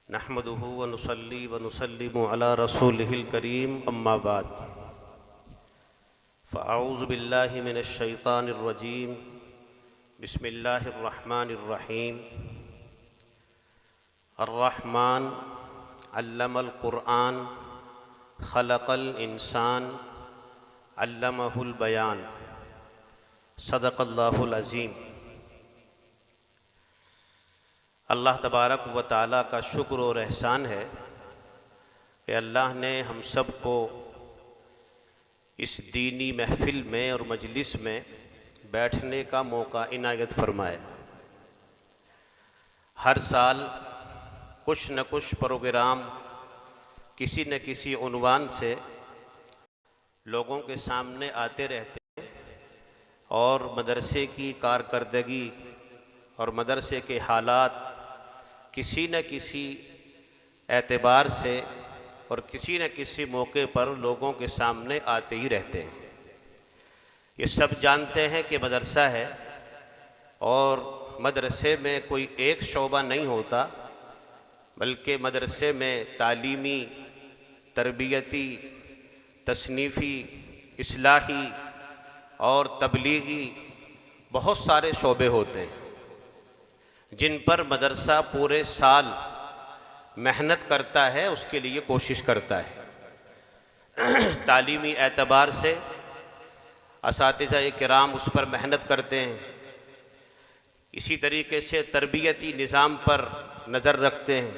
نحمده ونصلي ونسلم على رسوله الكريم اما بعد فاعوذ باللہ من الشیطان الرجیم بسم اللہ الرحمن الرحیم الرحمن علم القرآن خلق الانسان علمہ البیان صدق اللہ العظیم۔ اللہ تبارک و تعالیٰ کا شکر اور احسان ہے کہ اللہ نے ہم سب کو اس دینی محفل میں اور مجلس میں بیٹھنے کا موقع عنایت فرمایا۔ ہر سال کچھ نہ کچھ پروگرام کسی نہ کسی عنوان سے لوگوں کے سامنے آتے رہتے ہیں اور مدرسے کی کارکردگی اور مدرسے کے حالات کسی نہ کسی اعتبار سے اور کسی نہ کسی موقع پر لوگوں کے سامنے آتے ہی رہتے ہیں۔ یہ سب جانتے ہیں کہ مدرسہ ہے اور مدرسے میں کوئی ایک شعبہ نہیں ہوتا، بلکہ مدرسے میں تعلیمی، تربیتی، تصنیفی، اصلاحی اور تبلیغی بہت سارے شعبے ہوتے ہیں جن پر مدرسہ پورے سال محنت کرتا ہے، اس کے لیے کوشش کرتا ہے۔ تعلیمی اعتبار سے اساتذہ کرام اس پر محنت کرتے ہیں، اسی طریقے سے تربیتی نظام پر نظر رکھتے ہیں،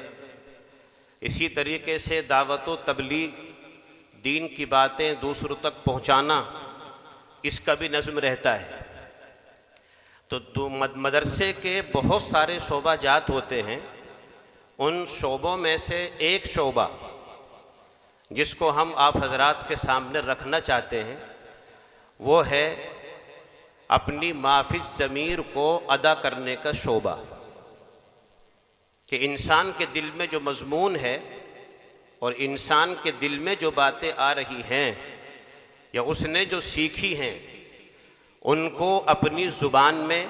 اسی طریقے سے دعوت و تبلیغ، دین کی باتیں دوسروں تک پہنچانا، اس کا بھی نظم رہتا ہے۔ تو مدرسے کے بہت سارے شعبہ جات ہوتے ہیں، ان شعبوں میں سے ایک شعبہ جس کو ہم آپ حضرات کے سامنے رکھنا چاہتے ہیں وہ ہے اپنی ما فی الضمیر کو ادا کرنے کا شعبہ، کہ انسان کے دل میں جو مضمون ہے اور انسان کے دل میں جو باتیں آ رہی ہیں یا اس نے جو سیکھی ہیں ان کو اپنی زبان میں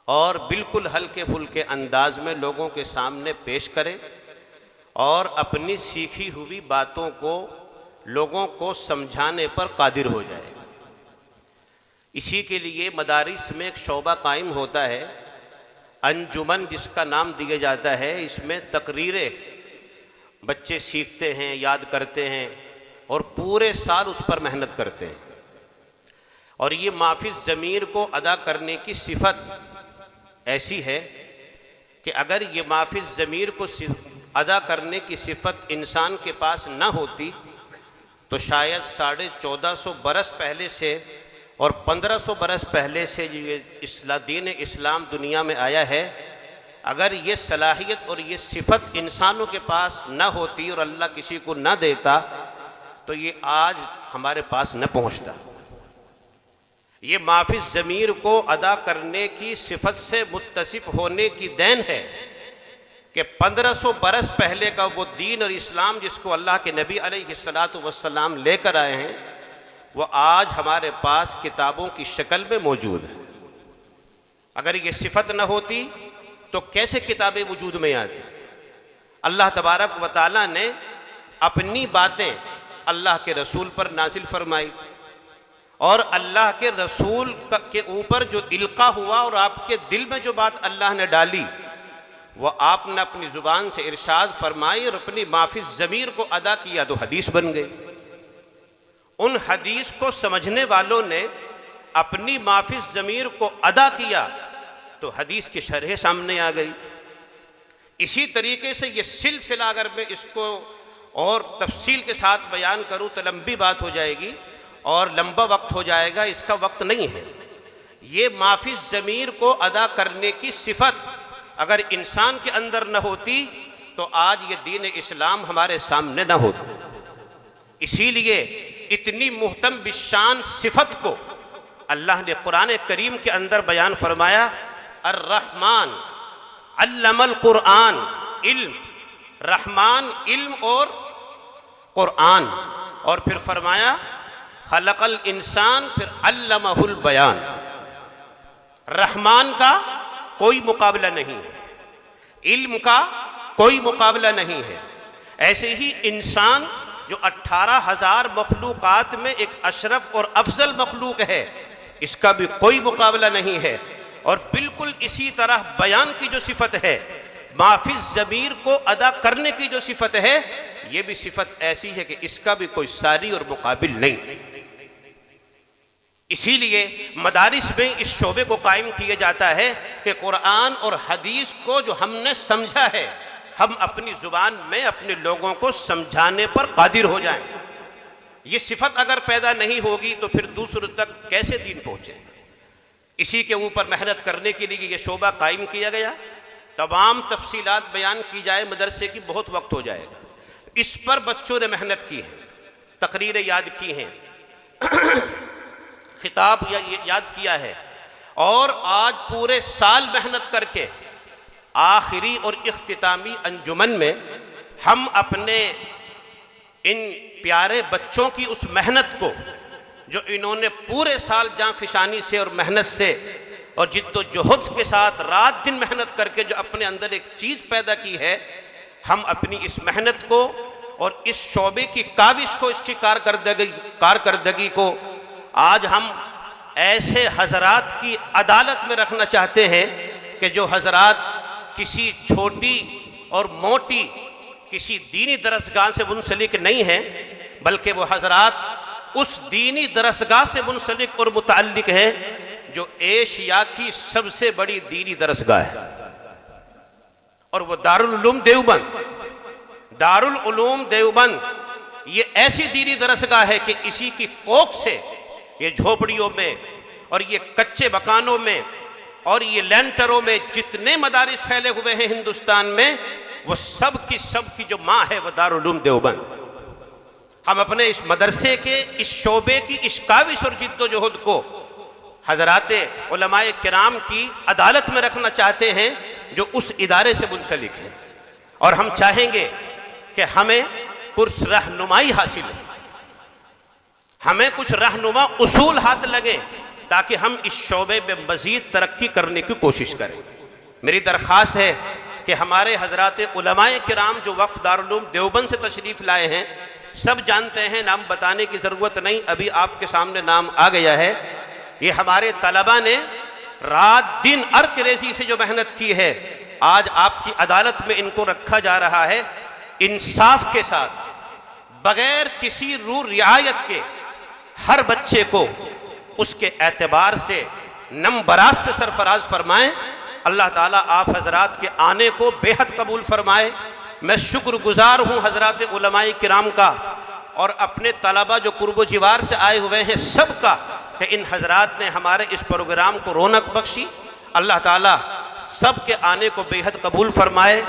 اور بالکل ہلکے پھلکے انداز میں لوگوں کے سامنے پیش کرے اور اپنی سیکھی ہوئی باتوں کو لوگوں کو سمجھانے پر قادر ہو جائے۔ اسی کے لیے مدارس میں ایک شعبہ قائم ہوتا ہے، انجمن جس کا نام دیا جاتا ہے۔ اس میں تقریریں بچے سیکھتے ہیں، یاد کرتے ہیں اور پورے سال اس پر محنت کرتے ہیں۔ اور یہ ما فی الضمیر کو ادا کرنے کی صفت ایسی ہے کہ اگر یہ ما فی الضمیر کو ادا کرنے کی صفت انسان کے پاس نہ ہوتی تو شاید 1450 برس پہلے سے اور 1500 برس پہلے سے یہ دین اسلام دنیا میں آیا ہے، اگر یہ صلاحیت اور یہ صفت انسانوں کے پاس نہ ہوتی اور اللہ کسی کو نہ دیتا تو یہ آج ہمارے پاس نہ پہنچتا۔ یہ ما فی الضمیر کو ادا کرنے کی صفت سے متصف ہونے کی دین ہے کہ 1500 برس پہلے کا وہ دین اور اسلام جس کو اللہ کے نبی علیہ السلام لے کر آئے ہیں وہ آج ہمارے پاس کتابوں کی شکل میں موجود ہے۔ اگر یہ صفت نہ ہوتی تو کیسے کتابیں وجود میں آتی؟ اللہ تبارک و تعالیٰ نے اپنی باتیں اللہ کے رسول پر نازل فرمائی، اور اللہ کے رسول کے اوپر جو القاء ہوا اور آپ کے دل میں جو بات اللہ نے ڈالی وہ آپ نے اپنی زبان سے ارشاد فرمائی اور اپنی ما فی الضمیر کو ادا کیا تو حدیث بن گئی۔ ان حدیث کو سمجھنے والوں نے اپنی ما فی الضمیر کو ادا کیا تو حدیث کی شرح سامنے آ گئی۔ اسی طریقے سے یہ سلسلہ اگر میں اس کو اور تفصیل کے ساتھ بیان کروں تو لمبی بات ہو جائے گی اور لمبا وقت ہو جائے گا، اس کا وقت نہیں ہے۔ یہ ما فی الضمیر کو ادا کرنے کی صفت اگر انسان کے اندر نہ ہوتی تو آج یہ دین اسلام ہمارے سامنے نہ ہوتا۔ اسی لیے اتنی محتم بالشان صفت کو اللہ نے قرآن کریم کے اندر بیان فرمایا، الرحمن علم القرآن، علم، رحمان علم اور قرآن، اور پھر فرمایا خلق الانسان، پھر علمہ البیان۔ رحمان کا کوئی مقابلہ نہیں ہے، علم کا کوئی مقابلہ نہیں ہے۔ ایسے ہی انسان جو 18,000 مخلوقات میں ایک اشرف اور افضل مخلوق ہے، اس کا بھی کوئی مقابلہ نہیں ہے۔ اور بالکل اسی طرح بیان کی جو صفت ہے، ما فی الضمیر کو ادا کرنے کی جو صفت ہے، یہ بھی صفت ایسی ہے کہ اس کا بھی کوئی ساری اور مقابل نہیں۔ اسی لیے مدارس میں اس شعبے کو قائم کیا جاتا ہے کہ قرآن اور حدیث کو جو ہم نے سمجھا ہے، ہم اپنی زبان میں اپنے لوگوں کو سمجھانے پر قادر ہو جائیں۔ یہ صفت اگر پیدا نہیں ہوگی تو پھر دوسروں تک کیسے دین پہنچے؟ اسی کے اوپر محنت کرنے کے لیے یہ شعبہ قائم کیا گیا۔ تمام تفصیلات بیان کی جائے مدرسے کی بہت وقت ہو جائے گا۔ اس پر بچوں نے محنت کی ہے، تقریریں یاد کی ہیں، خطاب یاد کیا ہے، اور آج پورے سال محنت کر کے آخری اور اختتامی انجمن میں ہم اپنے ان پیارے بچوں کی اس محنت کو جو انہوں نے پورے سال جاں فشانی سے اور محنت سے اور جد و جہد کے ساتھ رات دن محنت کر کے جو اپنے اندر ایک چیز پیدا کی ہے، ہم اپنی اس محنت کو اور اس شعبے کی کاوش کو، اس کی کارکردگی کو آج ہم ایسے حضرات کی عدالت میں رکھنا چاہتے ہیں کہ جو حضرات کسی چھوٹی اور موٹی کسی دینی درسگاہ سے منسلک نہیں ہیں، بلکہ وہ حضرات اس دینی درسگاہ سے منسلک اور متعلق ہے جو ایشیا کی سب سے بڑی دینی درسگاہ ہے، اور وہ دارالعلوم دیوبند۔ یہ ایسی دینی درسگاہ ہے کہ اسی کی کوکھ سے یہ جھوپڑیوں میں اور یہ کچے مکانوں میں اور یہ لینٹروں میں جتنے مدارس پھیلے ہوئے ہیں ہندوستان میں، وہ سب کی جو ماں ہے وہ دارالعلوم دیوبند۔ ہم اپنے اس مدرسے کے اس شعبے کی اس کاوش اور جد و جہد کو حضرات علماء کرام کی عدالت میں رکھنا چاہتے ہیں جو اس ادارے سے منسلک ہیں، اور ہم چاہیں گے کہ ہمیں کچھ رہنمائی حاصل ہو، ہمیں کچھ رہنما اصول ہاتھ لگیں تاکہ ہم اس شعبے میں مزید ترقی کرنے کی کوشش کریں۔ میری درخواست ہے کہ ہمارے حضرات علماء کرام جو وقف دارالعلوم دیوبند سے تشریف لائے ہیں، سب جانتے ہیں، نام بتانے کی ضرورت نہیں، ابھی آپ کے سامنے نام آ گیا ہے۔ یہ ہمارے طلبہ نے رات دن ارکریزی سے جو محنت کی ہے، آج آپ کی عدالت میں ان کو رکھا جا رہا ہے، انصاف کے ساتھ، بغیر کسی رعایت کے، ہر بچے کو اس کے اعتبار سے نمبرات سے سرفراز فرمائیں۔ اللہ تعالیٰ آپ حضرات کے آنے کو بے حد قبول فرمائے۔ میں شکر گزار ہوں حضرات علماء کرام کا اور اپنے طلبہ جو قرب و جوار سے آئے ہوئے ہیں سب کا، کہ ان حضرات نے ہمارے اس پروگرام کو رونق بخشی۔ اللہ تعالیٰ سب کے آنے کو بے حد قبول فرمائے۔